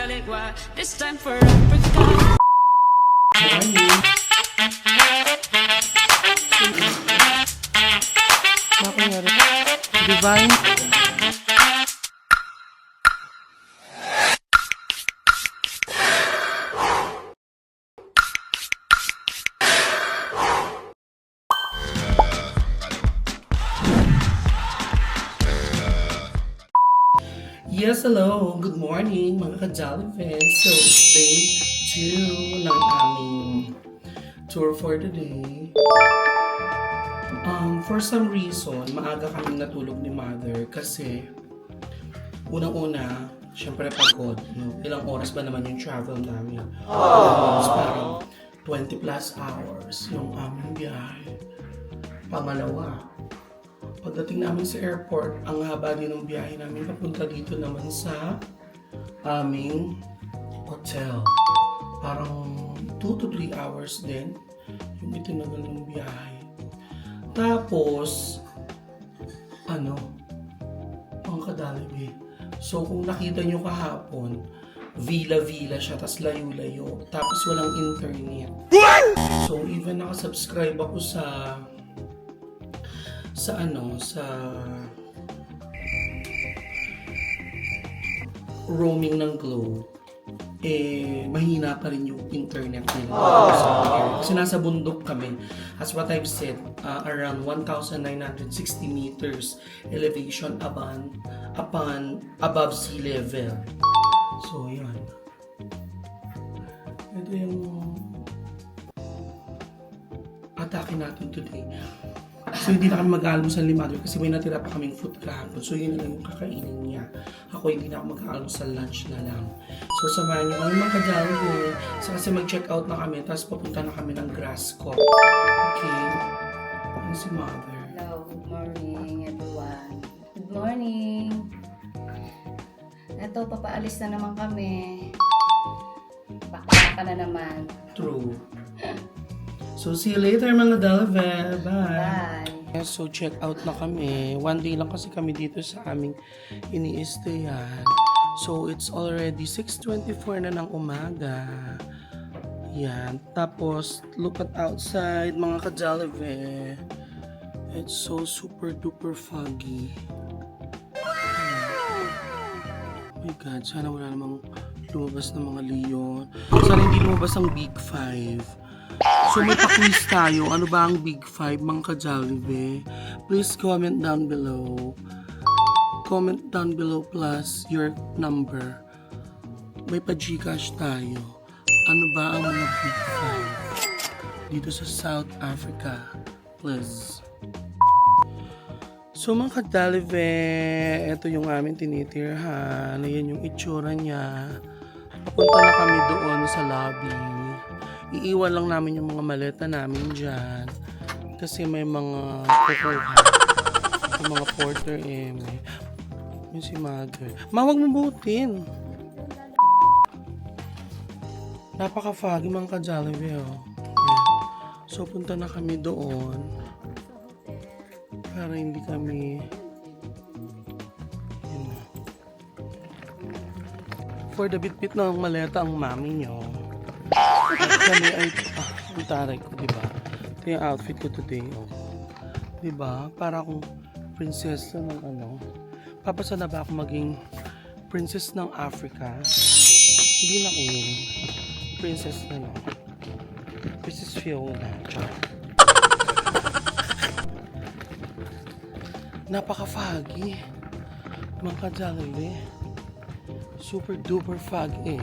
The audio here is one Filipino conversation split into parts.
Caligua, this time for Africa. Divine. Yes, hello. Good morning, mga ka-Jollifans. So, it's day 2 ng aming tour for the day. For some reason, maaga kaming natulog ni Mother kasi unang-una, syempre pagod. No? Ilang oras ba naman yung travel namin? Parang 20 plus hours yung aming biyahe. Pangalawa, pagdating namin sa airport, ang haba din ng biyahe namin papunta dito naman sa aming hotel. Parang 2 to 3 hours din yung itinagal ng biyahe. Tapos, ang kadalibi. So, kung nakita nyo kahapon, villa-villa siya, tas layo-layo, tapos walang internet. So, even nakasubscribe ako sa roaming ng Globe, mahina pa rin yung internet nila. Kasi nasa bundok kami. As what I've said, around 1,960 meters elevation above sea level. So, yun. Ito yung atake natin today. So, hindi na kami mag-aalmusal ni Mother kasi may natira pa kaming food kahapon. So, yun na lang yung kakainin niya. Ako hindi na ako mag-aalmusal, lunch na lang. So, samahan niyo kami mga ka-Jollifans. So, kasi mag-check out na kami, tapos papunta na kami ng Grasscock. Okay? Ano si Mother? Hello, good morning everyone. Good morning. Ito, papaalis na naman kami. Pakaka na naman. True. So, see you later mga Jollifans. Bye. So, check out na kami. One day lang kasi kami dito sa aming ini-stayan. So, it's already 6:24 na ng umaga. Yan. Tapos, look at outside mga ka-Jollifans. It's so super duper foggy. Oh my God, sana wala namang lumabas ng mga leon. Sana hindi lumabas ang Big Five. So may pa-quiz tayo. Ano ba ang Big Five, mga ka-Jollifans? Please comment down below. Comment down below plus your number. May pa-Gcash tayo. Ano ba ang mga Big Five dito sa South Africa? Please. So mga ka-Jollifans, ito yung aming tinitirhan. Ayan yung itsura niya. Papunta na kami doon sa lobby. Iiwan lang namin yung mga maleta namin dyan. Kasi may mga kukuha. Yung mga porter yung si Mother. Mawag mo butin. Napaka-foggy mga ka-Jollifans. Yeah. So punta na kami doon. Para hindi kami for the bit-bit ng maleta ang mami nyo. At kami ay ang taray ko, diba? Ito yung outfit ko today, oh. Diba? Para akong princess ng papasa na ba ako maging princess ng Africa? Hindi na queen. Princess na no. Princess Fiona. Napaka-foggy. Mga ka-Jollifans. Super duper foggy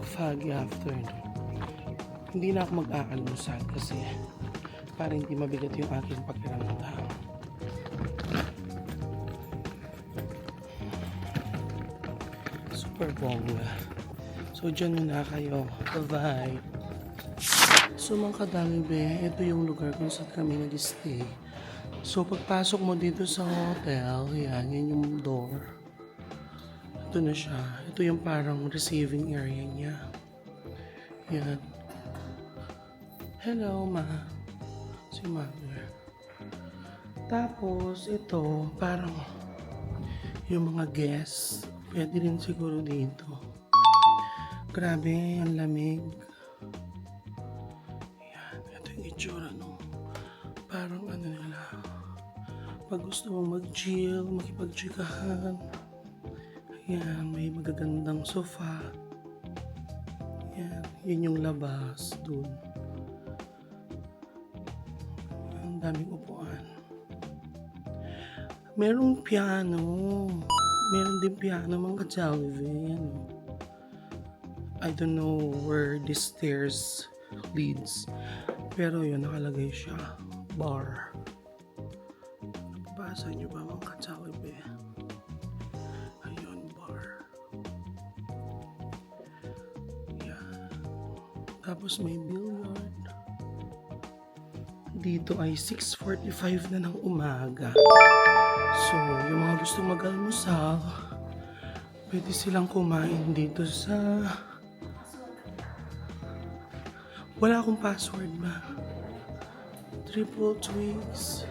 foggy after. Hindi na ako mag-aalmusal kasi para hindi mabigat yung aking pakiramdam. Super bongga. So dyan muna kayo. Bye-bye. So mga ka-Jollifans, ito yung lugar kung saan kami nag-stay. So pagpasok mo dito sa hotel, yan yung door. Ito na siya. Ito yung parang receiving area niya. Yan. Hello, ma. Si Mother. Tapos, ito, parang yung mga guests. Pwede rin siguro dito. Grabe, ang lamig. Ayan, ito yung itsura, no? Parang ano nila. Pag gusto mong mag-chill, makipag-chikahan. Ayan, may magagandang sofa. Ayan, yun yung labas dun. Ang daming upuan. Merong piano. Meron din piano, mga Jollibee. Ano. I don't know where the stairs leads. Pero yun, nakalagay siya. Bar. Nabasa niyo ba, mga Jollibee? Ayun, bar. Yan. Tapos may billiard. Dito ay 6:45 na ng umaga. So, yung mga gusto mag-almusal, pwede silang kumain dito sa... Wala akong password ba? Triple Twigs.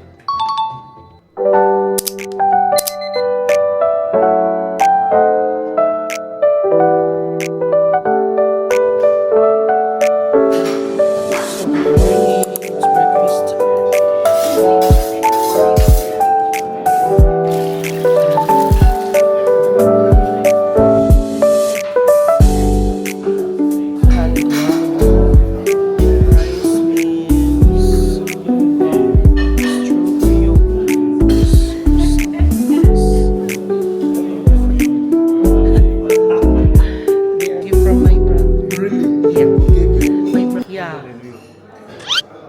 It's breakfast time.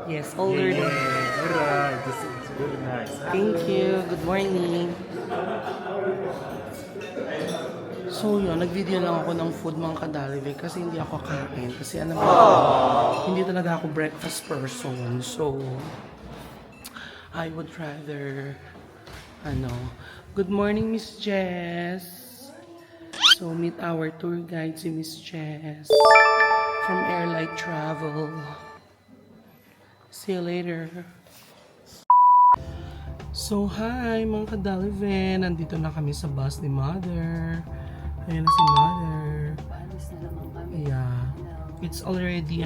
Yes, older than. Alright, this is very nice. Thank you. Good morning. So yun, nag-video lang ako ng food, mga kadalive, kasi hindi ako kain. Kasi ano ba, hindi talaga ako breakfast person. So, I would rather, good morning, Miss Jess. So, meet our tour guide, si Miss Jess, from Airlight Travel. See you later. So, hi mga kadalive. Nandito na kami sa bus ni Mother. Ayan na si Mother. Paalis na naman kami. Yeah. It's already,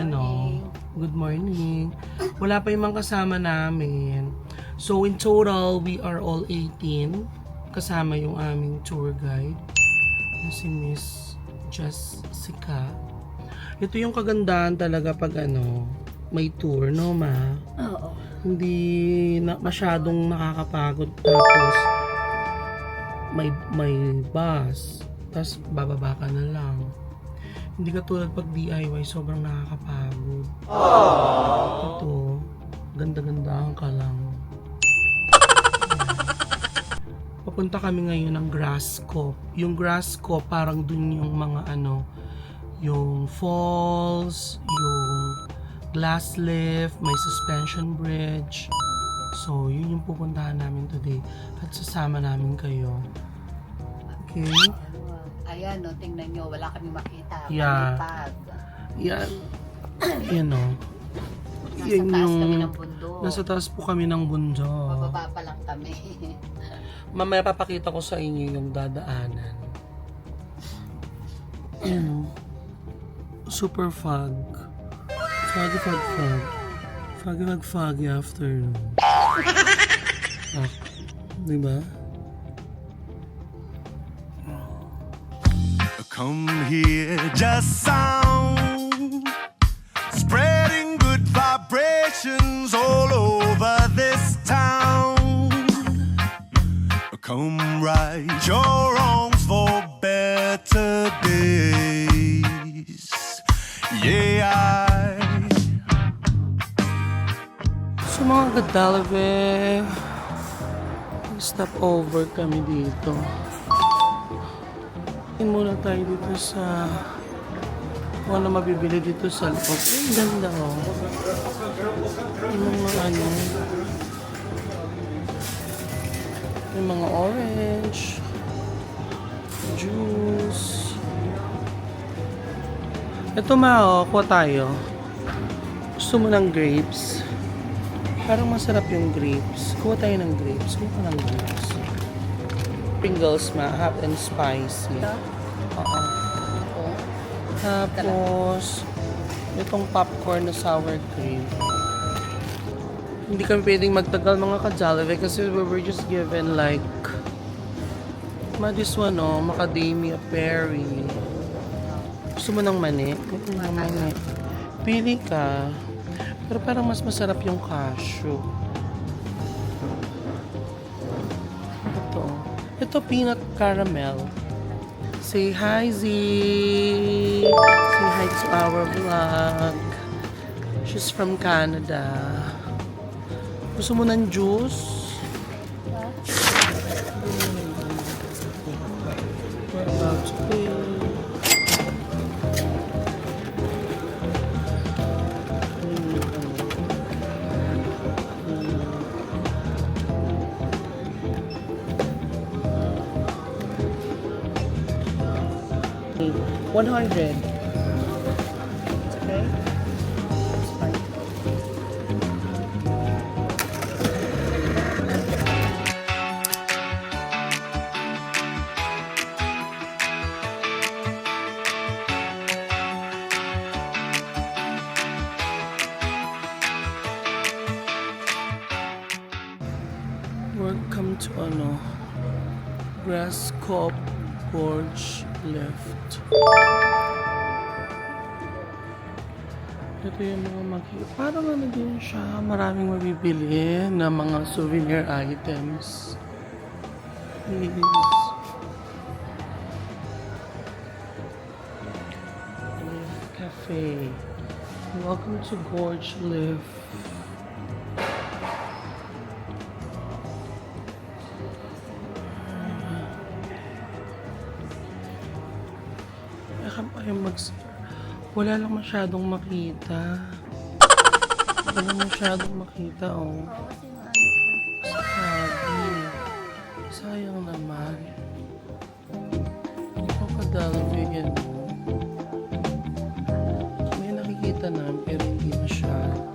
good morning. Wala pa yung mga kasama namin. So, in total, we are all 18. Kasama yung aming tour guide. Yung si Miss Jessica. Ito yung kagandahan talaga pag may tour, no ma? Oo. Hindi na masyadong nakakapagod, tapos may bus, tapos bababa ka na lang. Hindi ka tulad pag DIY, sobrang nakakapagod. Ito, ganda-gandahan ka lang. Papunta kami ngayon ng Grassco. Yung Grassco, parang dun yung mga yung falls, yung glass lift, may suspension bridge. So, yun yung pupuntahan namin today. At sasama namin kayo. Okay? Ayan, tingnan nyo, wala kami makita. Yeah. Malipad. Yan. Yan o. Nasa taas kami ng bundok. Nasa taas po kami ng bundok. Bababa pa lang kami. Mamaya papakita ko sa inyo yung dadaanan. Yan o. Super fog. Foggy afternoon. Diba? Come here, just sound, spreading good vibrations all over this town. Come right your wrongs for better days. Yeah, So mga kadalive, stop over kami dito. Tingin muna tayo dito sa kung ano mabibili dito sa loob. Ang ganda oh. Yung mga orange, juice. Ito kuha tayo. Gusto mo ng grapes? Parang masarap yung grapes. Kuha tayo ng grapes. Kuha ka ng grapes. Pringles ma, hot and spicy. Ito? Oo. Ito? Tapos, itong popcorn na sour cream. Hindi kami pwedeng magtagal mga ka-Jollibee kasi we were just given like this one macadamia berry. Gusto mo ng mani? Gusto mo ng mani? Pili ka. Pero parang mas masarap yung cashew. Ito peanut caramel. Say hi, Z. Say hi to our vlog. She's from Canada. Gusto mo ng juice? We're about to pay. $100. It's okay? It's fine. Welcome to Graskop Gorge Lift. Ito yung mga parang din siya, maraming mabibili na mga souvenir items. Please. Cafe. Welcome to Gorge Lift. Wala lang masyadong makita. Wala masyadong makita, Sabi. Sayang naman. Hindi ko kadalawin yan. May nakikita na, pero hindi masyado.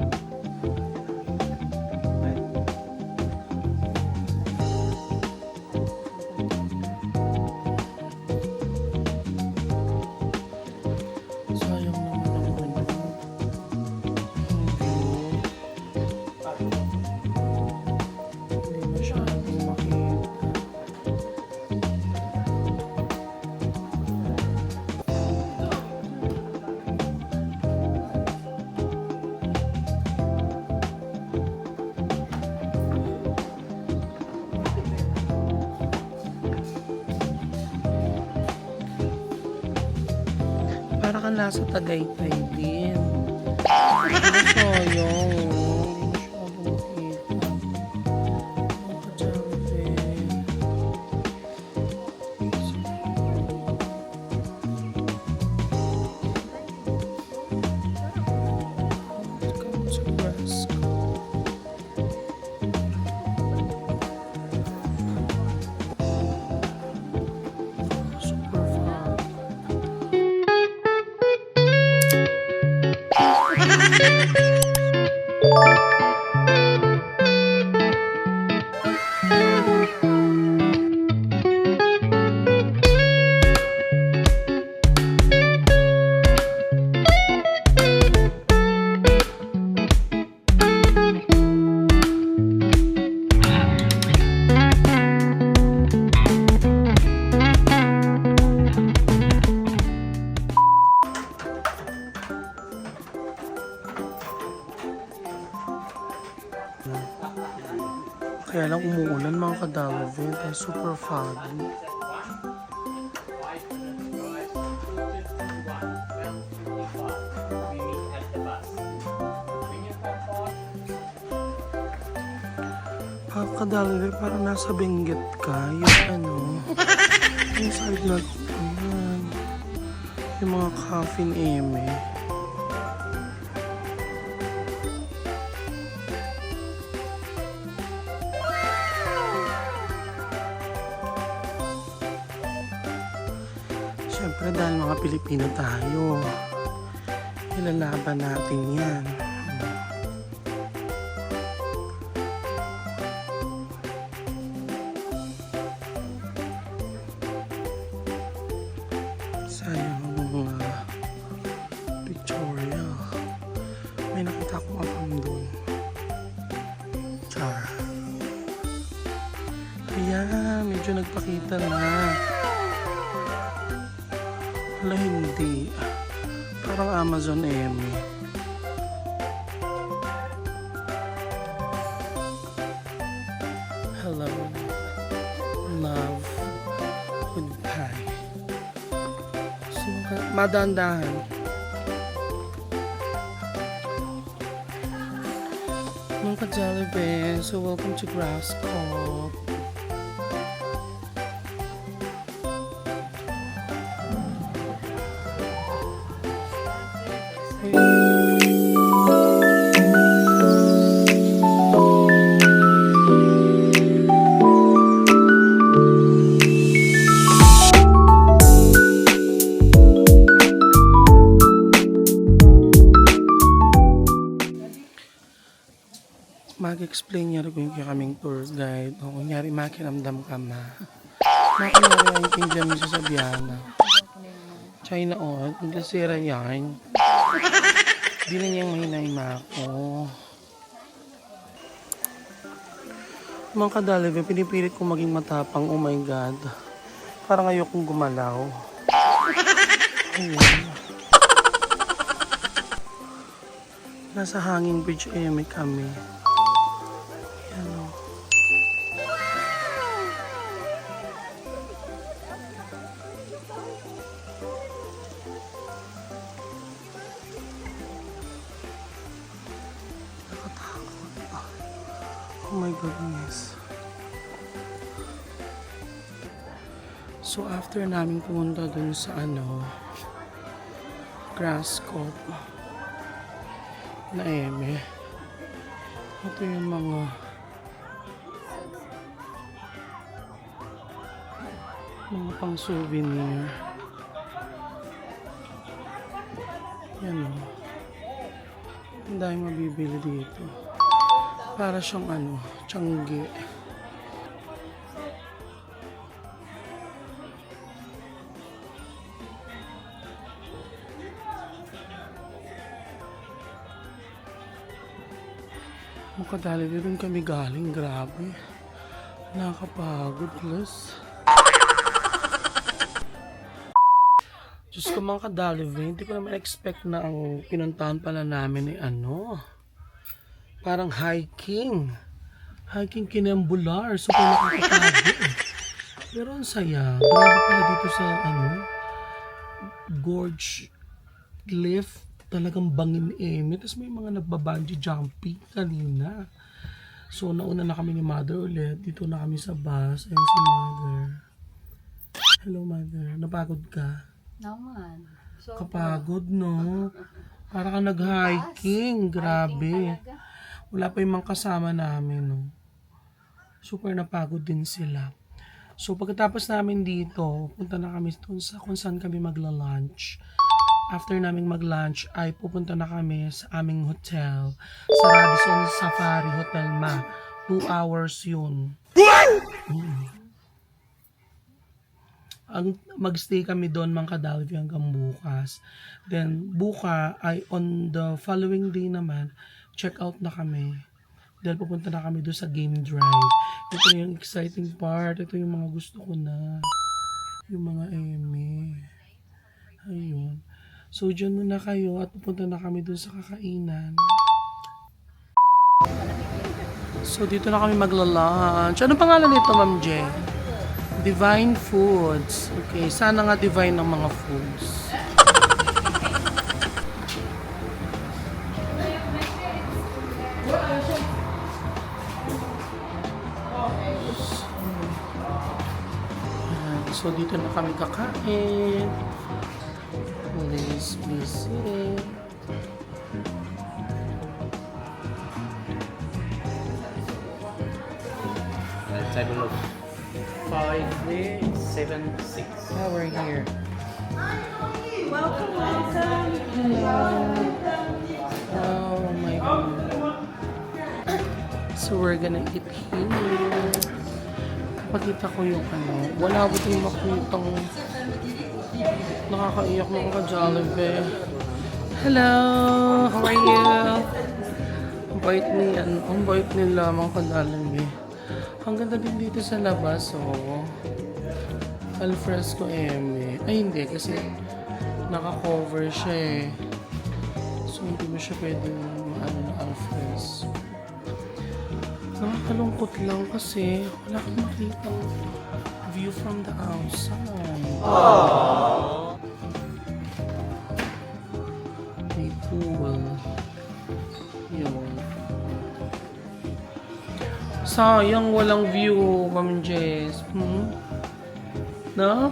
Para kang nasa Tagaytay din. So, yung kaya lang umuulan mga kadalawin. Super foggy. Kadalawin, parang nasa Benguet ka. Yung yung side na yung mga coffin eme. Siyempre dahil mga Pilipino tayo, ilalaban natin yan. medyo nagpakita na. Wala, hindi. Parang Amazon Emmy. Hello. Love. Goodbye. So, madandahan. Mga ka-Jollibee, so welcome to Grasscoop. Mag-explain niya rin yung kaming tour guide. O kunyari makiramdam ka ma. Makinyari ang intindihan mo sa Sabiana. China on, Inglasera yan. Di na niyang mahinay mako. Mga ka-Jollibee, pinipilit kong maging matapang. Oh my God. Parang ayokong gumalaw. Ayun. Nasa Hanging Bridge Eme kami. Ano? Nakatakot. Oh my goodness. So after namin pumunta dun sa Grasscoop na Eme, ito yung mga pang souvenir. Yan o. Ang dahil mabibili dito. Para siyang tiyanggi. Mga doon kami galing. Grabe. Nakakapagod plus. Diyos ko mga ka-Jollibee, hindi ko naman expect na ang pinuntahan pala namin ay parang hiking. Hiking Kinembular. So kung nakakapagod Pero ang saya. Grabe pala dito sa Gorge Cliff. Talagang bangin Eme. Tapos may mga nagbabungee jumping kanina. So nauna na kami ni Mother ulit. Dito na kami sa bus. Ayun si Mother. Hello Mother. Napagod ka? Naman. So, Kapagod, no? Para ka nag-hiking. Grabe. Wala pa yung mga kasama namin, no? Super napagod din sila. So, pagkatapos namin dito, punta na kami sa kung saan kami magla-lunch. After naming mag-lunch, ay pupunta na kami sa aming hotel. Sa Radisson Safari Hotel Ma. 2 hours yun. Magstay kami doon mga ka-Jollibee hanggang bukas. Then ay on the following day naman, check out na kami. Dahil pupunta na kami doon sa game drive. Ito yung exciting part. Ito yung mga gusto ko na. Yung mga Eme. Ayun. So dyan muna kayo at pupunta na kami doon sa kakainan. So dito na kami magla-lunch. Ano pangalan nito, Ma'am Jen? Divine Foods. Okay, sana nga divine ng mga foods. So dito na kami kakain. Please visit. Let's have a look. 5, 7, 6. Now we're here. Welcome, welcome. Oh my God. So we're gonna eat here. Pakita ko yung wala ko yung makitang nakakaiyak mga ka-Jollibee. Hello! How are you? Ang bait nila mga ka-Jollibee. Ang ganda din dito sa labas, oh. Alfresco Eme. Ay, hindi. Kasi naka-cover siya eh. So, hindi mo siya pwedeng na alfresco. Nakakalungkot lang kasi wala kang makitang view from the outside. Aww. May pool. Yun. Sayang walang view, Ma'am Jess. No?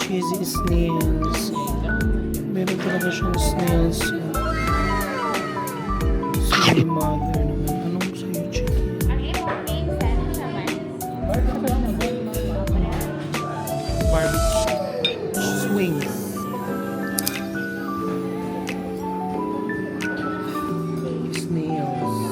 Cheesy snails. Meron talaga siyang snails. Sige, mother naman. Anong sa'yo, chicken? Barbecue. Swings. Snails.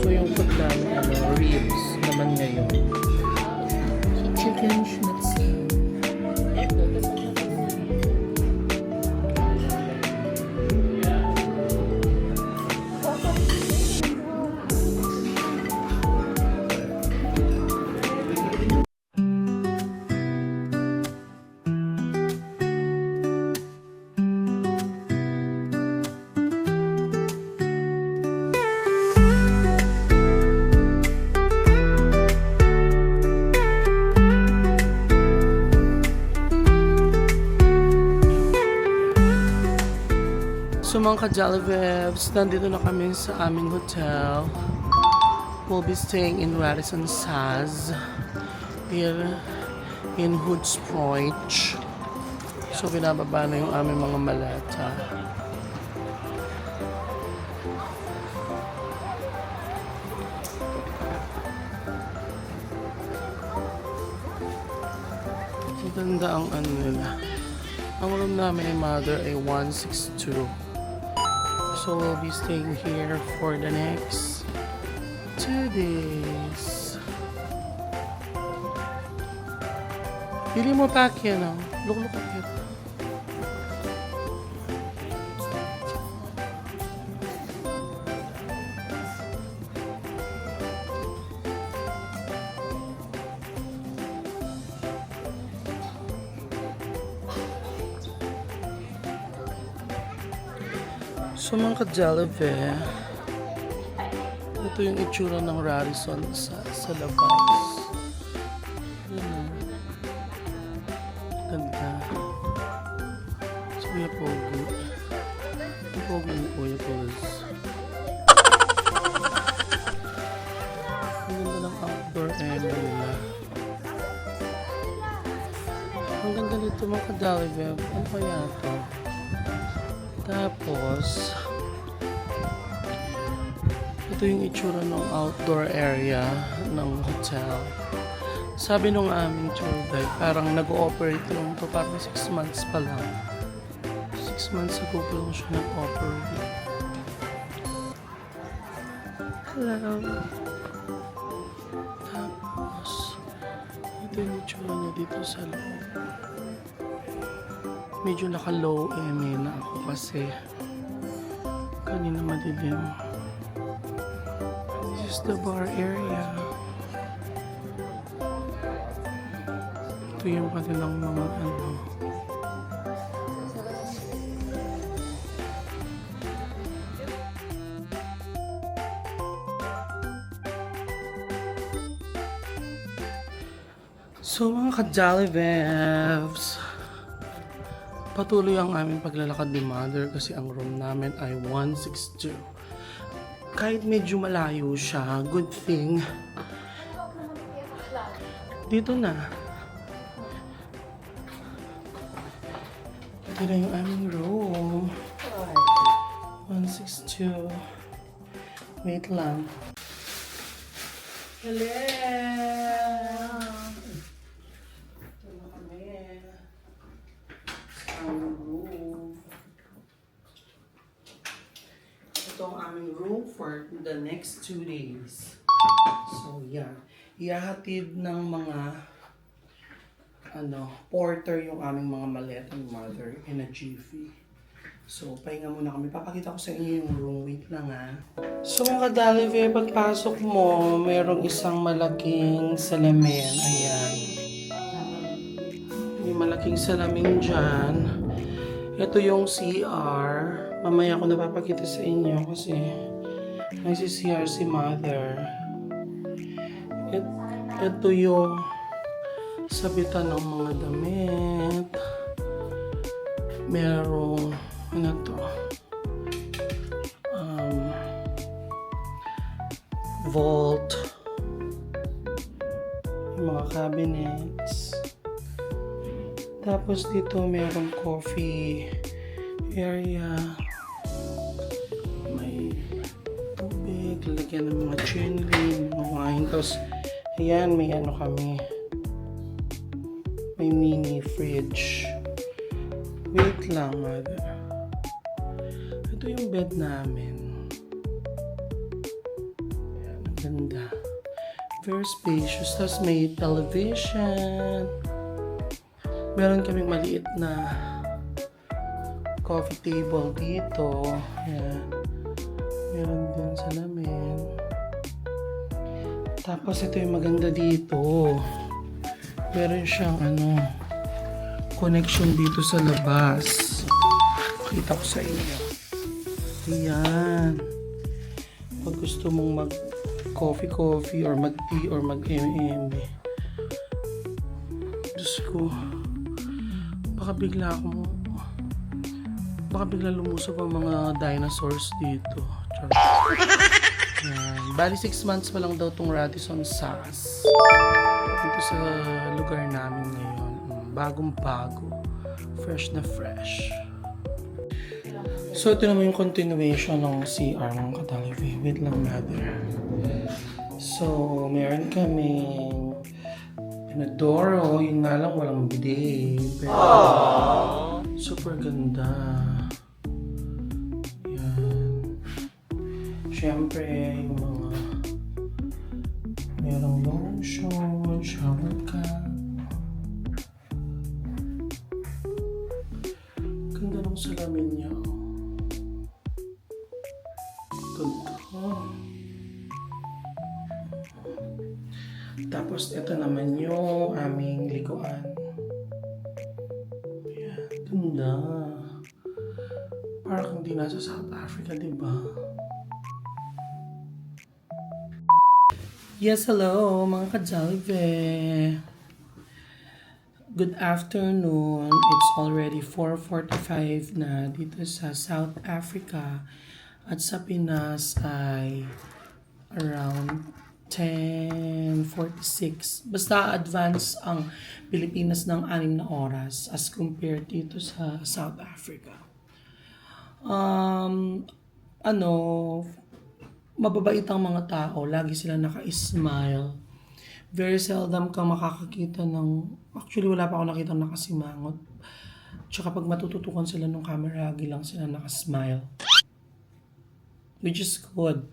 So yung food namin, ribs naman ngayon. Chicken schnitzel. So mga ka-Jollibebs, nandito na kami sa aming hotel. We'll be staying in Radisson Saz here in Hoods Point. So binababa na yung aming mga malata. Maganda ang ano nila. Ang room namin ni Mother ay 162. So we'll be staying here for the next 2 days. Pili mo pack yan, oh. Look at it. So mga ka-Jollibee, ito yung itsura ng Radisson sa labas. Yun, ganda. So Kuya Pogi. Yung Pogi ni Kuya Pogi. Ang ganda ng outdoor area nila. Ang ganda nito mga ka-Jollibee. Ano kaya ito? Tapos, ito yung itsura ng outdoor area ng hotel. Sabi nung aming tour guide, parang nag-ooperate lang ito, parang 6 months pa lang. 6 months ago pa lang siya nag-operate. Hello. Tapos, ito yung itsura niya dito sa loob. Medyo naka-low eme na ako kasi kanina madilim. This is the bar area. Ito yung kanilang mga ano. So mga ka-Jolly Vebs, patuloy ang aming paglalakad ni Mother kasi ang room namin ay 162. Kahit medyo malayo siya, good thing. Dito na. Ito na yung aming room. 162. Wait lang. Hello! Ito na kami. Sa aming room. Ito ang aming room for the next 2 days. So, yeah. Ihahatid ng mga porter yung aming mga maleta ni Mother in a jiffy. So, pahinga muna kami. Papakita ko sa inyo yung room. Wait lang So, mga kadalive, pagpasok mo, merong isang malaking salamin. Ayan. May malaking salamin dyan. Ito yung CR. Mamaya ko napapakita sa inyo kasi may CR si Mother. Ito yung sabitan ng mga damit. Merong vault, yung mga cabinets. Tapos dito merong coffee area, may tubig, lalagyan ng mga chinley, mga wine. Tapos ayan, may kami, may mini fridge. Wait lang, Mother. Ito yung bed namin. Ayan, ang ganda. Very spacious. Tapos may television. Meron kaming maliit na coffee table dito. Ayan. Meron din salamin. Tapos ito yung maganda dito. Meron siyang connection dito sa labas. Kita ko sa inyo. Ayan. Pag gusto mong mag coffee or mag tea or mag M&M. Diyos ko. Baka bigla lumusog ang mga dinosaurs dito. Ayan. Bali 6 months pa lang daw tong Radisson SAS. Dito sa lugar namin ngayon. Bagong-bago. Fresh na fresh. So, ito naman yung continuation ng CR ng Katalive. Wait lang, Mother. So, meron kaming inodoro. Yun nga lang, walang bidet. Pero, super ganda. Yan. Siyempre, yung mga merong lotion, shower cap. Ganda ng salamin niya. Ganda. Tapos, ito naman yung aming likuan. Ayan, ganda. Parang hindi nasa South Africa, diba? Yes, hello, mga ka-Jollive. Good afternoon. It's already 4:45 na dito sa South Africa. At sa Pinas ay around 10:46. Basta advance ang Pilipinas ng 6 na oras as compared dito sa South Africa. Mababait ang mga tao. Lagi sila naka-smile. Very seldom ka makakakita ng... Actually, wala pa ako nakita nakasimangot. Tsaka pag matututukan sila ng camera, lagi lang sila naka-smile. Which is good.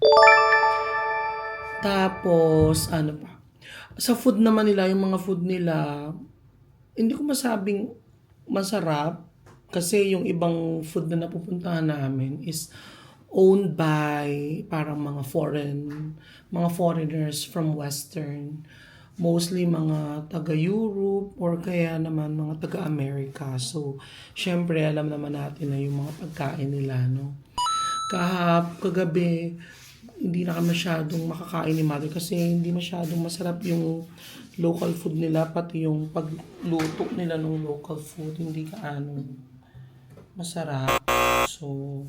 Tapos, sa food naman nila, yung mga food nila, hindi ko masabing masarap. Kasi yung ibang food na napupuntahan namin is owned by parang mga foreigners from Western. Mostly mga taga-Europe or kaya naman mga taga-America. So, syempre alam naman natin na yung mga pagkain nila, no? Kagabi, hindi na kami masyadong makakain ni Mother kasi hindi masyadong masarap yung local food nila, pati yung pagluto nila ng local food, hindi kaano masarap. So,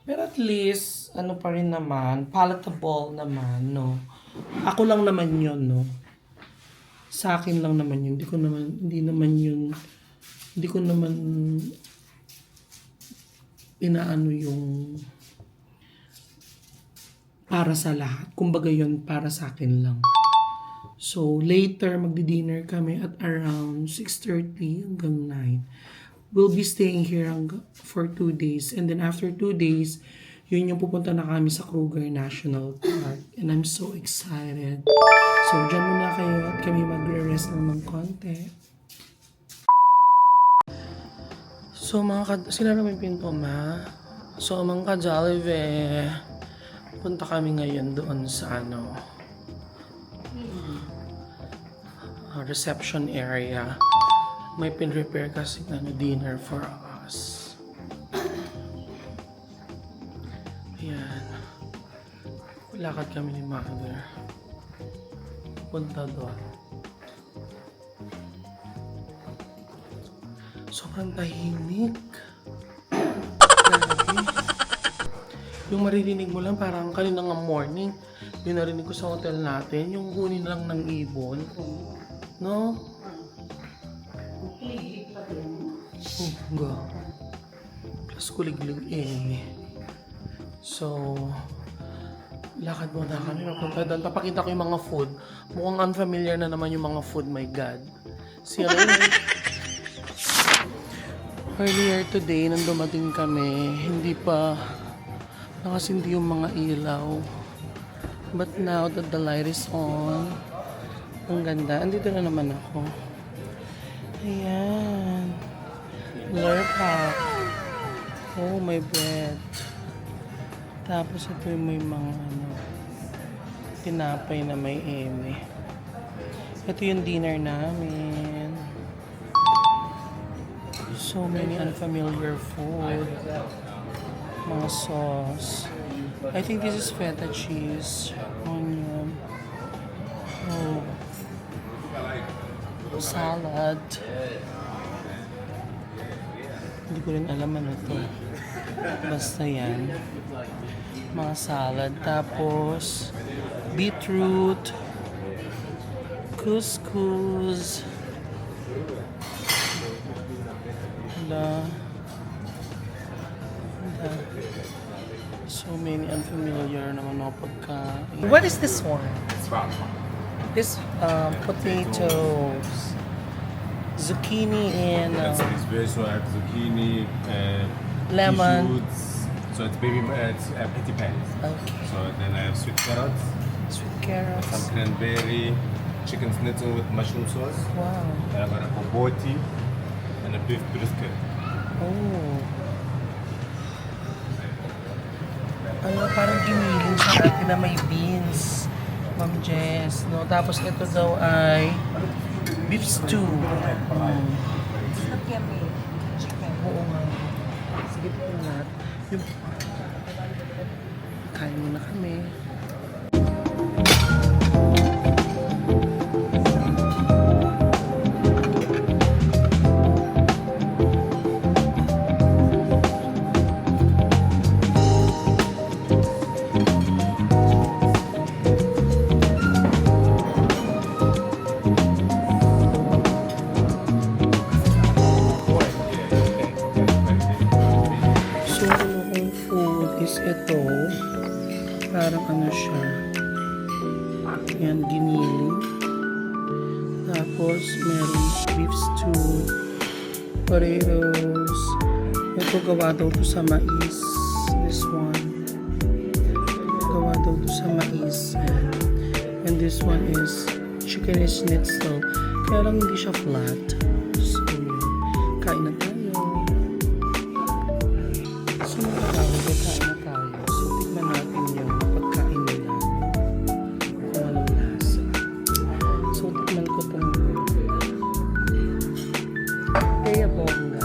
pero at least, ano pa rin naman, palatable naman, no? Ako lang naman yun, no? Sa akin lang naman yun. Hindi ko naman inaano yung para sa lahat. Kumbaga yun, para sa akin lang. So, later, magdi-dinner kami at around 6:30 hanggang 9. We'll be staying here for 2 days. And then after 2 days, yun yung pupunta na kami sa Kruger National Park. And I'm so excited. So, dyan muna kayo at kami magre-rest lang ng konti. So, sinara mo yung pinto, ma? So, mga ka-Jollibee, punta kami ngayon doon sa reception area. May pin-repair kasi dinner for us. Ayan. Lakad kami ni Mother. Punta doon. Sobrang tahimik. Grabe. Yung maririnig mo lang parang kanina nga morning, yung narinig ko sa hotel natin, yung kunin lang ng ibon. No? Oh, plus kuliglig So, lakad muna kami. Mapunta doon. Papakita ko yung mga food. Mukhang unfamiliar na naman yung mga food. My God. Earlier today, nang dumating kami, hindi pa nakasindi yung mga ilaw. But now that the light is on, ang ganda. Andito na naman ako. Ayan. Lurpak. Oh, my bread. Tapos ito yung may mga tinapay na may eme. Ito yung dinner namin. So many unfamiliar food. Mga sauce. I think this is feta cheese. Onion. Oh. Salad. Hindi ko rin alam ano to. Basta yan. Mga salad. Tapos, beetroot. Couscous. Hala. So many unfamiliar naman ako pagkain. What is this one? This potatoes. Zucchini and It's very so I have zucchini, lemon. shoots. So it's petty pans. Okay. So then I have sweet carrots, Sweet carrots. some cranberry, chicken schnitzel with mushroom sauce. Wow. Then I got a bobotie and a beef brisket. Oh. Ano, parang giniling sa atin na may beans. Ma'am Jess, no? Tapos ito daw ay beef stew. Oo nga. Sige po lahat. Kain muna kami. So, yung food is ito. Parang ano siya. Yan, giniling. Tapos, meron beef stew, potatoes. Ito gawa daw to sa mais. This one. Gawa daw to sa mais. Yan. And this one is chicken schnitzel. Kaya lang hindi siya flat. So, yun. Kain na tayo. So, kain na tayo. So, tignan natin yung pagkain nila. Kung anong lasa. So, tignan ko itong Kaya bongga.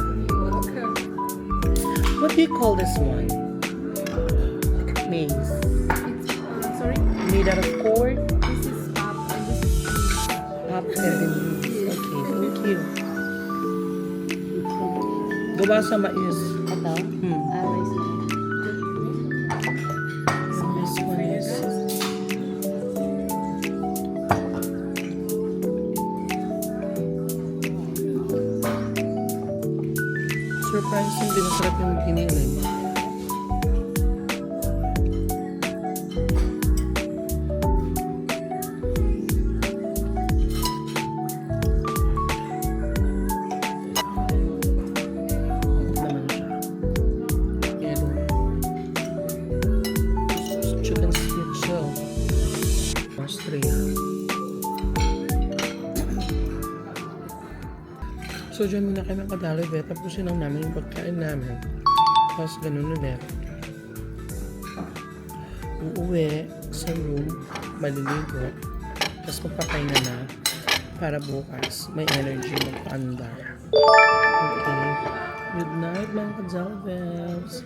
What do you call this one? Maize. Sorry? Made out of corn? This is pap and this is Okay, thank you. Gawa sa mais. Ito? Rice na. This one is... Surprisingly, masarap yung giniling. Naman siya. Yellow. Chicken schnitzel. Austria. So, dyan muna kami kadalive. Tapusin lang namin yung pagkain namin. Tapos, ganun ulit. Uuwi sa room, maliligo. Tapos, magpapahinga na para bukas may energy magpaandar. Okay. Good night, mga kadalibes.